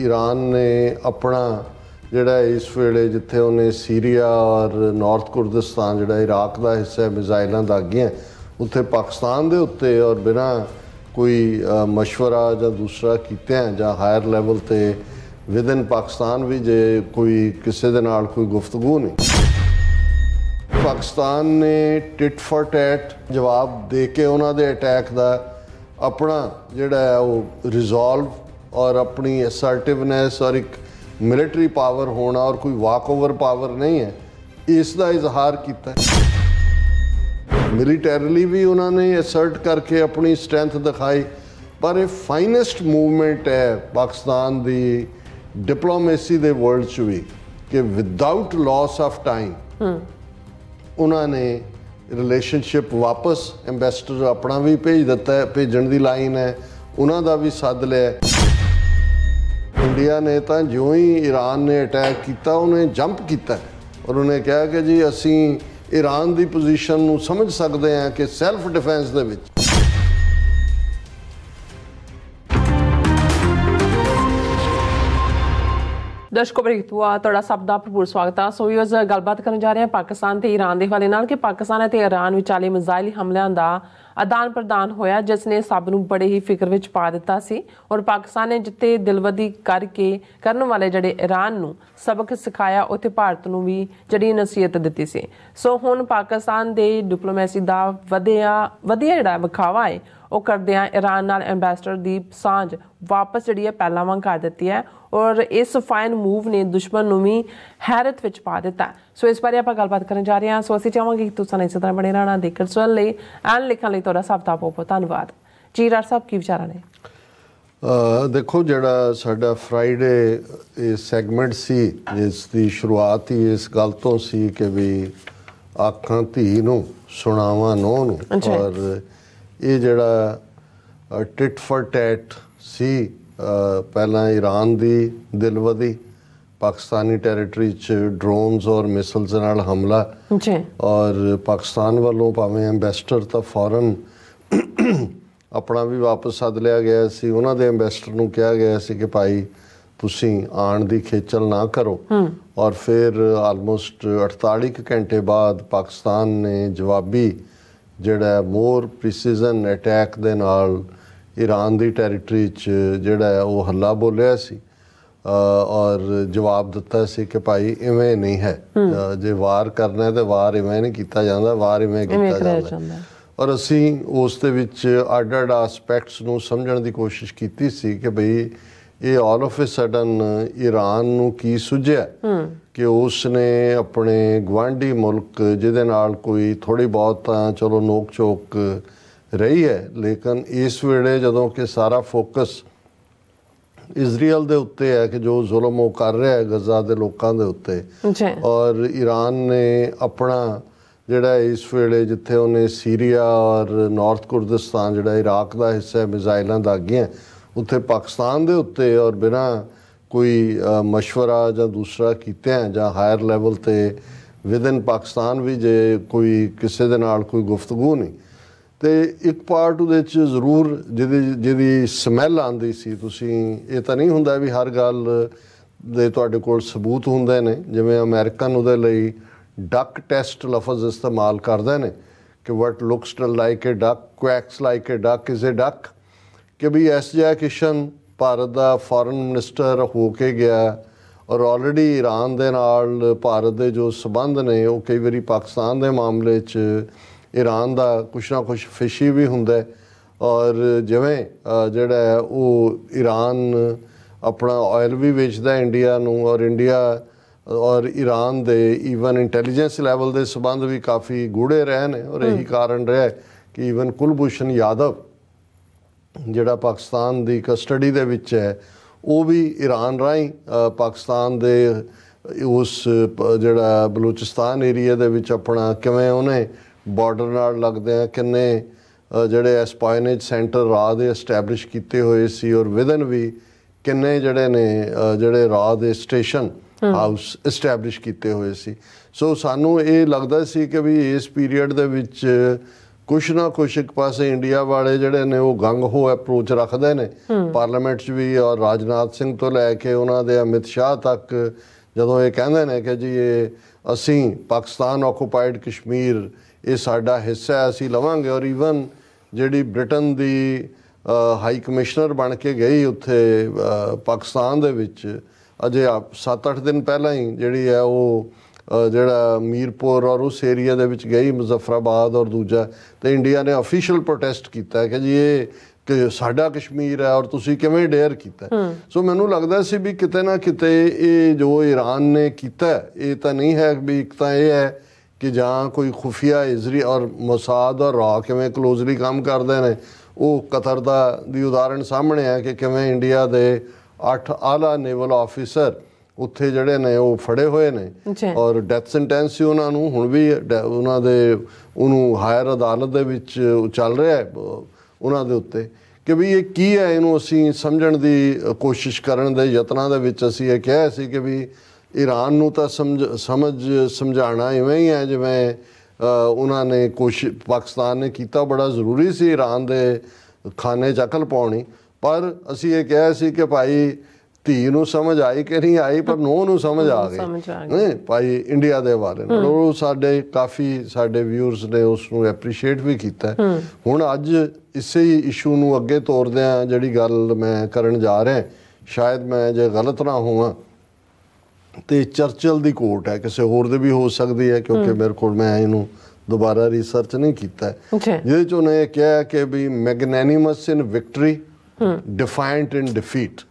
Iran ने अपना ਜਿਹੜਾ ਇਸ ਵੇਲੇ ਜਿੱਥੇ ਉਹਨੇ ਸੀਰੀਆ ਔਰ ਨਾਰਥ ਕੁਰਦਿਸਤਾਨ ਜਿਹੜਾ ਇਰਾਕ ਦਾ ਹਿੱਸਾ ਮਿਜ਼ਾਈਲਾਂ ਦਾਗੀਆਂ ਉੱਥੇ ਪਾਕਿਸਤਾਨ ਦੇ ਉੱਤੇ ਔਰ ਬਿਨਾਂ ਕੋਈ ਮਸ਼ਵਰਾ ਜਾਂ ਦੂਸਰਾ ਕੀਤਿਆਂ ਜਾਂ ਹਾਇਰ ਲੈਵਲ 'ਤੇ ਵਿਦਨ ਪਾਕਿਸਤਾਨ ਵੀ ਜੇ ਕੋਈ ਕਿਸੇ ਦੇ ਨਾਲ ਕੋਈ ਗੁਫ਼ਤਗੂ ਨਹੀਂ। ਪਾਕਿਸਤਾਨ ਨੇ ਟਿਟ ਫॉर ਟੈਟ ਜਵਾਬ ਦੇ ਕੇ ਉਹਨਾਂ ਦੇ ਅਟੈਕ ਦਾ ਆਪਣਾ ਜਿਹੜਾ ਹੈ ਉਹ ਰਿਜ਼ੋਲਵ ਔਰ ਆਪਣੀ ਅਸਰਟਿਵਨੈਸ ਔਰ ਇੱਕ ਮਿਲਟਰੀ ਪਾਵਰ ਹੋਣਾ ਔਰ ਕੋਈ ਵਾਕ ਓਵਰ ਪਾਵਰ ਨਹੀਂ ਹੈ ਇਸ ਦਾ ਇਜ਼ਹਾਰ ਕੀਤਾ। ਮਿਲੀਟੈਰਲੀ ਵੀ ਉਹਨਾਂ ਨੇ ਅਸਰਟ ਕਰਕੇ ਆਪਣੀ ਸਟਰੈਂਥ ਦਿਖਾਈ ਪਰ ਇਹ ਫਾਈਨੈਸਟ ਮੂਵਮੈਂਟ ਹੈ ਪਾਕਿਸਤਾਨ ਦੀ ਡਿਪਲੋਮੇਸੀ ਦੇ ਵਰਲਡ 'ਚ ਵੀ ਕਿ ਵਿਦਆਊਟ ਲਾਸ ਆਫ ਟਾਈਮ ਉਹਨਾਂ ਨੇ ਰਿਲੇਸ਼ਨਸ਼ਿਪ ਵਾਪਸ ਐਂਬੈਸਡਰ ਆਪਣਾ ਵੀ ਭੇਜ ਦਿੱਤਾ ਹੈ, ਭੇਜਣ ਦੀ ਲਾਈਨ ਹੈ, ਉਹਨਾਂ ਦਾ ਵੀ ਸੱਦ ਲਿਆ। इंडिया ने तो जो ही ईरान ने अटैक किया उन्हें जंप किया और उन्हें कहा कि जी असी ईरान की पोजीशन नूं समझ सकते हैं कि सैल्फ डिफेंस दे विच दर्शकों ਤੁਹਾਡਾ ਸਭ ਦਾ ਭਰਪੂਰ ਸਵਾਗਤ ਹੈ। ਸੋ ਵੀਅਰਸ ਗੱਲਬਾਤ ਕਰਨ ਜਾ ਰਹੇ ਹਾਂ ਪਾਕਿਸਤਾਨ ਤੇ ਈਰਾਨ ਦੇ ਹਵਾਲੇ ਨਾਲ ਕਿ ਪਾਕਿਸਤਾਨ ਅਤੇ ਈਰਾਨ ਵਿਚਾਲੇ ਮਿਜ਼ਾਈਲ ਹਮਲਿਆਂ ਦਾ ਆਦਾਨ ਪ੍ਰਦਾਨ ਹੋਇਆ ਜਿਸ ਨੇ ਸਭ ਨੂੰ ਬੜੇ ਹੀ ਫਿਕਰ ਵਿੱਚ ਪਾ ਦਿੱਤਾ ਸੀ ਔਰ ਪਾਕਿਸਤਾਨ ਨੇ ਜਿੱਥੇ ਦਿਲਵਦੀ ਕਰਕੇ ਕਰਨ ਵਾਲੇ ਜਿਹੜੇ ਈਰਾਨ ਨੂੰ ਸਬਕ ਸਿਖਾਇਆ ਉੱਥੇ ਭਾਰਤ ਨੂੰ ਵੀ ਜਿਹੜੀ ਨਸੀਹਤ ਦਿੱਤੀ ਸੀ। ਸੋ ਹੁਣ ਪਾਕਿਸਤਾਨ ਦੇ ਡਿਪਲੋਮੈਸੀ ਦਾ ਵਧੀਆ ਜਿਹੜਾ ਵਿਖਾਵਾ ਹੈ ਉਹ ਕਰਦਿਆਂ ਈਰਾਨ ਨਾਲ ਐਂਬੈਸਡਰ ਦੀ ਸਾਂਝ ਵਾਪਸ ਜਿਹੜੀ ਹੈ ਪਹਿਲਾਂ ਵਾਂਗ ਕਰ ਦਿੱਤੀ ਹੈ ਔਰ ਇਸ ਫਾਈਨ ਮੂਵ ਨੇ ਦੁਸ਼ਮਣ ਨੂੰ ਵੀ ਹੈਰਤ ਵਿੱਚ ਪਾ ਦਿੱਤਾ। ਸੋ ਇਸ ਬਾਰੇ ਆਪਾਂ ਗੱਲਬਾਤ ਕਰਨ ਜਾ ਰਹੇ ਹਾਂ। ਸੋ ਅਸੀਂ ਚਾਹਾਂਗੇ ਕਿ ਤੁਸੀਂ ਇਸੇ ਤਰ੍ਹਾਂ ਬਣੇ ਰਹਿਣਾ ਦੇਖਣ ਸੁਣਨ ਲਈ ਐਂਡ ਲਿਖਣ ਲਈ ਤੁਹਾਡਾ ਸਭ ਦਾ ਬਹੁਤ ਧੰਨਵਾਦ ਜੀ। ਰਾਜ ਸਾਹਿਬ ਕੀ ਵਿਚਾਰਾਂ ਨੇ? ਦੇਖੋ ਜਿਹੜਾ ਸਾਡਾ ਫਰਾਈਡੇ ਇਹ ਸੈਗਮੈਂਟ ਸੀ ਇਸ ਦੀ ਸ਼ੁਰੂਆਤ ਹੀ ਇਸ ਗੱਲ ਤੋਂ ਸੀ ਕਿ ਵੀ ਆਖਾਂ ਧੀ ਨੂੰ ਸੁਣਾਵਾਂ ਨੂੰਹ ਨੂੰ ਔਰ ਇਹ ਜਿਹੜਾ ਟਿਟ ਫॉर ਟੈਟ ਸੀ ਪਹਿਲਾਂ ਈਰਾਨ ਦੀ ਦਿਲਵਦੀ ਪਾਕਿਸਤਾਨੀ ਟੈਰੀਟਰੀ 'ਚ ਡਰੋਨਸ ਔਰ ਮਿਸਲਸ ਨਾਲ ਹਮਲਾ ਔਰ ਪਾਕਿਸਤਾਨ ਵੱਲੋਂ ਭਾਵੇਂ ਐਂਬੈਸਡਰ ਤਾਂ ਫੌਰਨ ਆਪਣਾ ਵੀ ਵਾਪਸ ਸੱਦ ਲਿਆ ਗਿਆ ਸੀ। ਉਹਨਾਂ ਦੇ ਐਂਬੈਸਡਰ ਨੂੰ ਕਿਹਾ ਗਿਆ ਸੀ ਕਿ ਭਾਈ ਤੁਸੀਂ ਆਉਣ ਦੀ ਖੇਚਲ ਨਾ ਕਰੋ ਔਰ ਫਿਰ ਆਲਮੋਸਟ 48 ਘੰਟੇ ਬਾਅਦ ਪਾਕਿਸਤਾਨ ਨੇ ਜਵਾਬੀ ਜਿਹੜਾ ਮੋਰ ਪ੍ਰੀਸੀਜ਼ਨ ਅਟੈਕ ਦੇ ਨਾਲ ਈਰਾਨ ਦੀ ਟੈਰੀਟਰੀ 'ਚ ਜਿਹੜਾ ਉਹ ਹੱਲਾ ਬੋਲਿਆ ਸੀ ਔਰ ਜਵਾਬ ਦਿੱਤਾ ਸੀ ਕਿ ਭਾਈ ਇਵੇਂ ਨਹੀਂ ਹੈ, ਜੇ ਵਾਰ ਕਰਨਾ ਤਾਂ ਵਾਰ ਇਵੇਂ ਨਹੀਂ ਕੀਤਾ ਜਾਂਦਾ, ਵਾਰ ਇਵੇਂ ਕੀਤਾ ਜਾਂਦਾ। ਔਰ ਅਸੀਂ ਉਸ ਦੇ ਵਿੱਚ ਅੱਡ ਅੱਡ ਆਸਪੈਕਟਸ ਨੂੰ ਸਮਝਣ ਦੀ ਕੋਸ਼ਿਸ਼ ਕੀਤੀ ਸੀ ਕਿ ਬਈ ਇਹ all of A sudden Iran ਨੂੰ ਕੀ ਸੁਝਿਆ ਕਿ ਉਸ ਨੇ ਆਪਣੇ ਗੁਆਂਢੀ ਮੁਲਕ ਜਿਹਦੇ ਨਾਲ ਕੋਈ ਥੋੜ੍ਹੀ ਬਹੁਤ ਤਾਂ ਚਲੋ ਨੋਕ ਝੋਕ ਰਹੀ ਹੈ ਲੇਕਿਨ ਇਸ ਵੇਲੇ ਜਦੋਂ ਕਿ ਸਾਰਾ ਫੋਕਸ ਇਜ਼ਰਾਈਲ ਦੇ ਉੱਤੇ ਹੈ ਕਿ ਜੋ ਜ਼ੁਲਮ ਉਹ ਕਰ ਰਿਹਾ ਹੈ ਗਜ਼ਾ ਦੇ ਲੋਕਾਂ ਦੇ ਉੱਤੇ ਔਰ ਈਰਾਨ ਨੇ ਆਪਣਾ ਜਿਹੜਾ ਇਸ ਵੇਲੇ ਜਿੱਥੇ ਉਹਨੇ ਸੀਰੀਆ ਔਰ ਨਾਰਥ ਕੁਰਦਿਸਤਾਨ ਜਿਹੜਾ ਇਰਾਕ ਦਾ ਹਿੱਸਾ ਮਿਜ਼ਾਈਲਾਂ ਦਾਗੀਆਂ ਉੱਥੇ ਪਾਕਿਸਤਾਨ ਦੇ ਉੱਤੇ ਔਰ ਬਿਨਾਂ ਕੋਈ ਮਸ਼ਵਰਾ ਜਾਂ ਦੂਸਰਾ ਕੀਤਿਆਂ ਜਾਂ ਹਾਇਰ ਲੈਵਲ 'ਤੇ ਵਿਦਨ ਪਾਕਿਸਤਾਨ ਵੀ ਜੇ ਕੋਈ ਕਿਸੇ ਦੇ ਨਾਲ ਕੋਈ ਗੁਫ਼ਤਗੂ ਨਹੀਂ ਅਤੇ ਇੱਕ ਪਾਰਟ ਉਹਦੇ 'ਚ ਜ਼ਰੂਰ ਜਿਹਦੀ ਸਮੈਲ ਆਉਂਦੀ ਸੀ। ਤੁਸੀਂ ਇਹ ਤਾਂ ਨਹੀਂ ਹੁੰਦਾ ਵੀ ਹਰ ਗੱਲ ਦੇ ਤੁਹਾਡੇ ਕੋਲ ਸਬੂਤ ਹੁੰਦੇ ਨੇ, ਜਿਵੇਂ ਅਮਰੀਕਨ ਉਹਦੇ ਲਈ ਡਕ ਟੈਸਟ ਲਫ਼ਜ਼ ਇਸਤੇਮਾਲ ਕਰਦੇ ਨੇ ਕਿ what looks like a duck quacks like a duck is a duck ਕਿ ਵੀ ਐਸ ਜੈ ਕਿਸ਼ਨ ਭਾਰਤ ਦਾ ਫੋਰਨ ਮਿਨਿਸਟਰ ਹੋ ਕੇ ਗਿਆ ਔਰ ਆਲਰੇਡੀ ਈਰਾਨ ਦੇ ਨਾਲ ਭਾਰਤ ਦੇ ਜੋ ਸਬੰਧ ਨੇ ਉਹ ਕਈ ਵਾਰੀ ਪਾਕਿਸਤਾਨ ਦੇ ਮਾਮਲੇ 'ਚ ਈਰਾਨ ਦਾ ਕੁਛ ਨਾ ਕੁਛ ਫਿਸ਼ੀ ਵੀ ਹੁੰਦਾ ਔਰ ਜਿਵੇਂ ਜਿਹੜਾ ਹੈ ਉਹ ਈਰਾਨ ਆਪਣਾ ਆਇਲ ਵੀ ਵੇਚਦਾ ਇੰਡੀਆ ਨੂੰ ਔਰ ਇੰਡੀਆ ਔਰ ਈਰਾਨ ਦੇ ਈਵਨ ਇੰਟੈਲੀਜੈਂਸ ਲੈਵਲ ਦੇ ਸਬੰਧ ਵੀ ਕਾਫੀ ਗੂੜੇ ਰਹੇ ਨੇ ਔਰ ਇਹੀ ਕਾਰਨ ਰਿਹਾ ਕਿ ਈਵਨ ਕੁਲਭੂਸ਼ਣ ਯਾਦਵ ਜਿਹੜਾ ਪਾਕਿਸਤਾਨ ਦੀ ਕਸਟਡੀ ਦੇ ਵਿੱਚ ਹੈ ਉਹ ਵੀ ਈਰਾਨ ਰਾਹੀਂ ਪਾਕਿਸਤਾਨ ਦੇ ਉਸ ਜਿਹੜਾ ਬਲੂਚਿਸਤਾਨ ਏਰੀਆ ਦੇ ਵਿੱਚ ਆਪਣਾ ਕਿਵੇਂ ਉਹਨੇ ਬਾਰਡਰ ਨਾਲ ਲੱਗਦਿਆਂ ਕਿੰਨੇ ਜਿਹੜੇ ਐਸਪਾਇਨੇਜ ਸੈਂਟਰ ਰਾਹ ਦੇ ਐਸਟੈਬਲਿਸ਼ ਕੀਤੇ ਹੋਏ ਸੀ ਔਰ ਵਿਦਨ ਵੀ ਕਿੰਨੇ ਜਿਹੜੇ ਨੇ ਜਿਹੜੇ ਰਾਹ ਦੇ ਸਟੇਸ਼ਨ ਹਾਊਸ ਐਸਟੈਬਲਿਸ਼ ਕੀਤੇ ਹੋਏ ਸੀ। ਸੋ ਸਾਨੂੰ ਇਹ ਲੱਗਦਾ ਸੀ ਕਿ ਵੀ ਇਸ ਪੀਰੀਅਡ ਦੇ ਵਿੱਚ कुछ ना कुछ एक पासे इंडिया वाले जिहड़े ने वो गंग हो अप्रोच रखते हैं पार्लीमेंट च भी, और राजनाथ सिंह तो लैके उन्होंने अमित शाह तक जदों ये कहते हैं कि जी ये असी पाकिस्तान ऑक्यूपाइड कश्मीर ये साडा हिस्सा है, असी लवांगे। और ईवन जिहड़ी ब्रिटेन दी हाई कमिश्नर बन के गई उत्थे पाकिस्तान दे विच अजे 7-8 दिन पहला ही जिहड़ी है वो ਜਿਹੜਾ ਮੀਰਪੁਰ और उस एरिया ਦੇ ਵਿੱਚ गई मुजफ्फराबाद और दूजा तो इंडिया ने ऑफिशियल प्रोटेस्ट किया है कि जी ये कि साडा कश्मीर है और तुसी किवें डेयर किया। सो मैनू लगता सी भी किते ना किते ये जो ईरान ने किया ये तो नहीं है भी, एक तो ये है कि जहाँ कोई खुफिया इजरी और मोसाद और रॉ किवें क्लोजली काम करते हैं, वो कतर दी उदाहरण सामने है कि किवें इंडिया के 8 आला नेवल ऑफिसर उत्थे जड़े ने वो फड़े हुए ने और डेथ सेंटेंस ही उन्होंने हुण भी उन्होंने उन्होंने हायर अदालत दे विच चल रहा है उन्होंने उत्ते कि भी ये की है, इनू असी समझण दी कोशिश करन दे यत्नां दे विच असी ये कहा सी कि भी ईरान नू तां समझाना इवें ही है जिवें उन्होंने कोशिश पाकिस्तान ने किया। बड़ा जरूरी सी ईरान दे खाने च अकल पाउणी, पर असी ये कहा सी कि भाई धी नू समझ आई कि नहीं आई, पर नूह नू समझ आ गई भाई इंडिया के हवाले नाल। और साडे काफ़ी साडे व्यूअर्स ने उसनू एप्रीशिएट भी किया। हुण अज इसे ही इशू नू अगे तोरदिआं जिहड़ी गल मैं करन जा रहा, शायद मैं जे गलत ना होवां तो चर्चिल दी कोट है, किसी होर दी भी हो सकती है क्योंकि मेरे को मैं इनू दोबारा रिसर्च नहीं किया, जिहदे च उन्हें कहा कि भी मैगनैनिमस इन विक्टरी डिफाइंट इन डिफीट,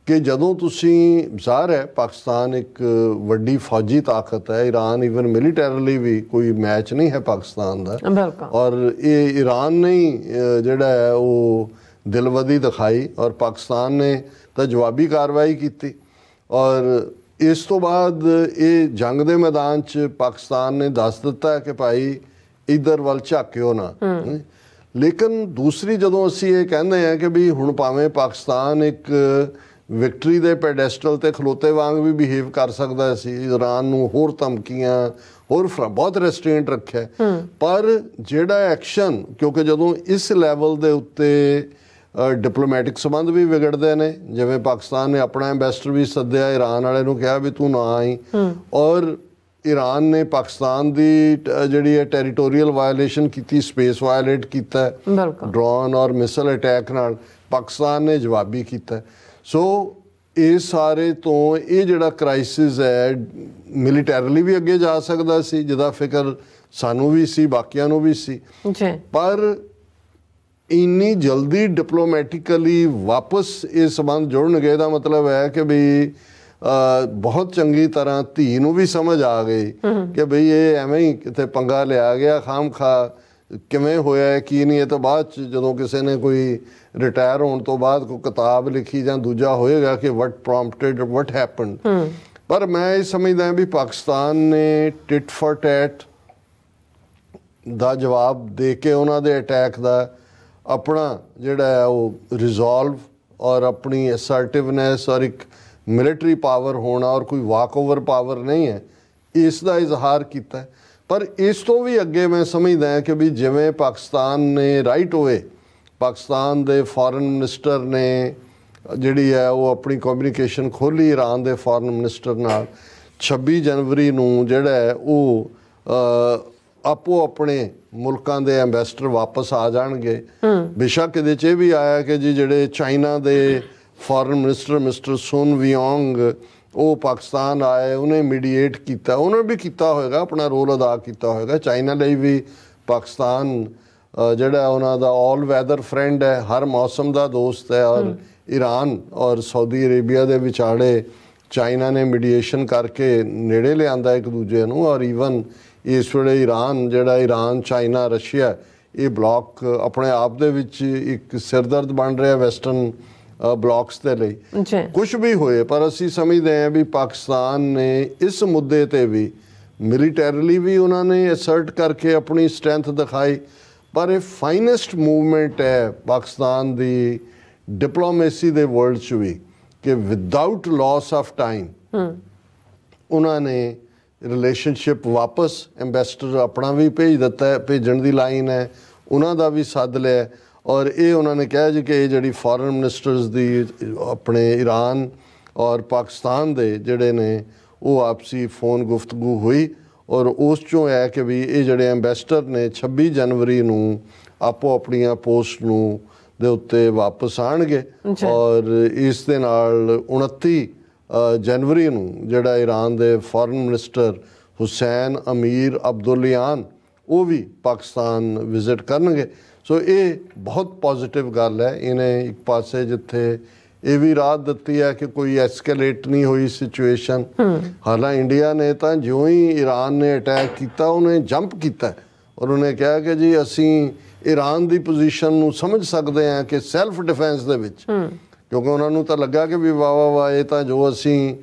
कि जदों तुसी ज़ाहिर है पाकिस्तान एक वड्डी फौजी ताकत है, ईरान ईवन मिलिटरली भी कोई मैच नहीं है पाकिस्तान का, और ये ईरान ने ही जिहड़ा है वो दिलवदी दिखाई और पाकिस्तान ने तो जवाबी कार्रवाई की। और इस तो बाद ये जंग दे मैदान च पाकिस्तान ने दस दिता है कि भाई इधर वल झाकिओ ना। लेकिन दूसरी जदों असी ये कहते हैं कि भी हुण भावें पाकिस्तान एक विक्टरी दे पैडेस्टल ते खलोते वांग भी बिहेव कर सकता सी, ईरान नूं होर धमकियां होर बहुत रेस्ट्रेंट रखे, पर जिहड़ा एक्शन क्योंकि जदों इस लैवल दे उत्ते डिप्लोमैटिक संबंध भी विगड़ते हैं, जिवें पाकिस्तान ने अपना एंबैसडर भी सद्दिया, ईरान वाले नूं कहा भी तू ना आई, और ईरान ने पाकिस्तान की जिहड़ी है टेरीटोरीअल वायलेशन की, स्पेस वायलेट किया ड्रोन और मिसल अटैक नाल, पाकिस्तान ने जवाबी किया। सो ये सारे तो ये जिहड़ा क्राइसिस है मिलिटरली भी अगे जा सकता सी, जिहदा फिक्र सानू भी सी बाकियां नूं भी सी, पर इन्नी जल्दी डिप्लोमैटिकली वापस ये संबंध जुड़नगे दा मतलब है कि भी बहुत चंगी तरह धी नूं भी समझ आ गई कि बई ये एवें ही किते पंगा लिया गया, खाम खा किवें होया है की नहीं। तो बाद जदों किसी ने कोई रिटायर होने तो बाद कोई किताब लिखी जां दूजा होएगा कि वट प्रॉम्प्टेड वट हैपन, पर मैं ये समझदा भी पाकिस्तान ने टिट फॉर टैट दा जवाब दे के उन्हां दे अटैक दा अपना जिहड़ा है वो रिजॉल्व और अपनी असर्टिवनेस और एक मिलिटरी पावर होना और कोई वाक ओवर पावर नहीं है, इसका इजहार किया है। पर इस तो भी अगे मैं समझदा है कि भी जिवें पाकिस्तान ने राइट होए, पाकिस्तान दे फॉरेन मिनिस्टर ने जिहड़ी है वो अपनी कम्युनिकेशन खोली ईरान दे फॉरेन मिनिस्टर नाल 26 जनवरी नूं जिहड़ा है वो आपो अपने मुल्कां दे एंबैसडर वापस आ जाणगे। बेशक इहदे च भी आया कि जी जिहड़े चाइना दे फॉरेन मिनिस्टर मिस्टर सुन वियोंग वो पाकिस्तान आए, उन्हें मीडिएट किया, उन्होंने भी किया होएगा, अपना रोल अदा किया होएगा। चाइना लिए भी पाकिस्तान जिहड़ा उन्हां दा ऑल वैदर फ्रेंड है, हर मौसम का दोस्त है, और ईरान और सऊदी अरेबिया के विचाले चाइना ने मीडिएशन करके नेड़े लिया एक दूजे नूं। और ईवन इस वेले ईरान जिहड़ा ईरान चाइना रशिया ये ब्लॉक अपने आप दे विच एक सिरदर्द बन रहा वैसटर्न ब्लॉक्स के लिए। कुछ भी होए पर असी समझते हैं भी पाकिस्तान ने इस मुद्दे ते भी मिलिटरली भी उन्होंने असर्ट करके अपनी स्ट्रेंथ दिखाई, पर एक फाइनेस्ट मूवमेंट है पाकिस्तान की डिप्लोमेसी दे वर्ल्ड च भी कि विदाउट लॉस ऑफ टाइम उन्होंने ਰਿਲੇਸ਼ਨਸ਼ਿਪ ਵਾਪਸ ਐਂਬੈਸਡਰ ਆਪਣਾ ਵੀ ਭੇਜ ਦਿੱਤਾ ਹੈ, ਭੇਜਣ ਦੀ ਲਾਈਨ ਹੈ, ਉਹਨਾਂ ਦਾ ਵੀ ਸੱਦ ਲਿਆ। ਔਰ ਇਹ ਉਹਨਾਂ ਨੇ ਕਿਹਾ ਜੀ ਕਿ ਇਹ ਜਿਹੜੀ ਫੋਰਨ ਮਿਨਿਸਟਰਸ ਦੀ ਆਪਣੇ ਈਰਾਨ ਔਰ ਪਾਕਿਸਤਾਨ ਦੇ ਜਿਹੜੇ ਨੇ ਉਹ ਆਪਸੀ ਫੋਨ ਗੁਫ਼ਤਗੂ ਹੋਈ ਔਰ ਉਸ 'ਚੋਂ ਹੈ ਕਿ ਵੀ ਇਹ ਜਿਹੜੇ ਐਂਬੈਸਡਰ ਨੇ 26 ਜਨਵਰੀ ਨੂੰ ਆਪੋ ਆਪਣੀਆਂ ਪੋਸਟ ਨੂੰ ਦੇ ਉੱਤੇ ਵਾਪਸ ਆਉਣਗੇ। ਔਰ ਇਸ ਦੇ ਨਾਲ 29 ਜਨਵਰੀ ਨੂੰ ਜਿਹੜਾ ਈਰਾਨ ਦੇ ਫੋਰਨ ਮਿਨਿਸਟਰ ਹੁਸੈਨ ਅਮੀਰ ਅਬਦੁੱਲਿਆਨ ਉਹ ਵੀ ਪਾਕਿਸਤਾਨ ਵਿਜ਼ਿਟ ਕਰਨਗੇ। ਸੋ ਇਹ ਬਹੁਤ ਪੋਜ਼ੀਟਿਵ ਗੱਲ ਹੈ। ਇਹਨੇ ਇੱਕ ਪਾਸੇ ਜਿੱਥੇ ਇਹ ਵੀ ਰਾਹਤ ਦਿੱਤੀ ਹੈ ਕਿ ਕੋਈ ਐਸਕੇਲੇਟ ਨਹੀਂ ਹੋਈ ਸਿਚੁਏਸ਼ਨ। ਹਾਲਾਂਕਿ ਇੰਡੀਆ ਨੇ ਤਾਂ ਜਿਉਂ ਹੀ ਈਰਾਨ ਨੇ ਅਟੈਕ ਕੀਤਾ ਉਹਨੇ ਜੰਪ ਕੀਤਾ ਔਰ ਉਹਨੇ ਕਿਹਾ ਕਿ ਜੀ ਅਸੀਂ ਈਰਾਨ ਦੀ ਪੋਜੀਸ਼ਨ ਨੂੰ ਸਮਝ ਸਕਦੇ ਹਾਂ ਕਿ ਸੈਲਫ ਡਿਫੈਂਸ ਦੇ ਵਿੱਚ, ਕਿਉਂਕਿ ਉਹਨਾਂ ਨੂੰ ਤਾਂ ਲੱਗਾ ਕਿ ਵੀ ਵਾਹ ਇਹ ਤਾਂ ਜੋ ਅਸੀਂ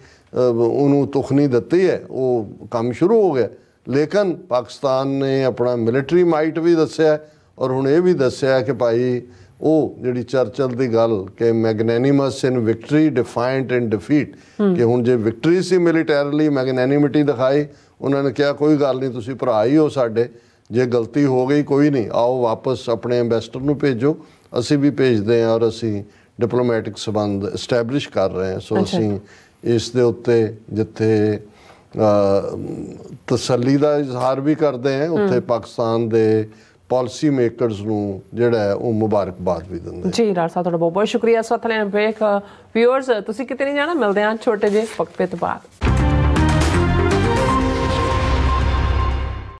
ਉਹਨੂੰ ਤੁਖਨੀ ਦਿੱਤੀ ਹੈ ਉਹ ਕੰਮ ਸ਼ੁਰੂ ਹੋ ਗਿਆ। ਲੇਕਿਨ ਪਾਕਿਸਤਾਨ ਨੇ ਆਪਣਾ ਮਿਲਟਰੀ ਮਾਈਟ ਵੀ ਦੱਸਿਆ ਔਰ ਹੁਣ ਇਹ ਵੀ ਦੱਸਿਆ ਕਿ ਭਾਈ ਉਹ ਜਿਹੜੀ ਚਰਚਲ ਦੀ ਗੱਲ ਕਿ ਮੈਗਨੈਨਿਮਸ ਇਨ ਵਿਕਟਰੀ ਡਿਫਾਇੰਟ ਇਨ ਡਿਫੀਟ, ਕਿ ਹੁਣ ਜੇ ਵਿਕਟਰੀ ਸੀ ਮਿਲੀਟੈਰਲੀ ਮੈਗਨੈਨਿਮਿਟੀ ਦਿਖਾਈ, ਉਹਨਾਂ ਨੇ ਕਿਹਾ ਕੋਈ ਗੱਲ ਨਹੀਂ, ਤੁਸੀਂ ਭਰਾ ਹੀ ਹੋ ਸਾਡੇ, ਜੇ ਗਲਤੀ ਹੋ ਗਈ ਕੋਈ ਨਹੀਂ, ਆਓ ਵਾਪਸ ਆਪਣੇ ਐਂਬੈਸਡਰ ਨੂੰ ਭੇਜੋ, ਅਸੀਂ ਵੀ ਭੇਜਦੇ ਹਾਂ ਔਰ ਅਸੀਂ ਡਿਪਲੋਮੈਟਿਕ ਸੰਬੰਧ ਐਸਟੈਬਲਿਸ਼ ਕਰ ਰਹੇ ਹਾਂ। ਸੋ ਅਸੀਂ ਇਸ ਦੇ ਉੱਤੇ ਜਿੱਥੇ ਤਸੱਲੀ ਦਾ ਇਜ਼ਹਾਰ ਵੀ ਕਰਦੇ ਹਾਂ ਉੱਥੇ ਪਾਕਿਸਤਾਨ ਦੇ ਪਾਲਿਸੀ ਮੇਕਰਸ ਨੂੰ ਜਿਹੜਾ ਹੈ ਉਹ ਮੁਬਾਰਕਬਾਦ ਵੀ ਦਿੰਦੇ। ਜੀ ਡਾਕਟਰ ਸਾਹਿਬ ਤੁਹਾਡਾ ਬਹੁਤ ਬਹੁਤ ਸ਼ੁਕਰੀਆ। ਇਸ ਵਕਤ ਲੈਣ ਬ੍ਰੇਕ। ਵਿਊਅਰਸ ਤੁਸੀਂ ਕਿਤੇ ਨਹੀਂ ਜਾਣਾ, ਮਿਲਦੇ ਹਾਂ ਛੋਟੇ ਜਿਹੇ ਵਕਫੇ ਤੋਂ ਬਾਅਦ।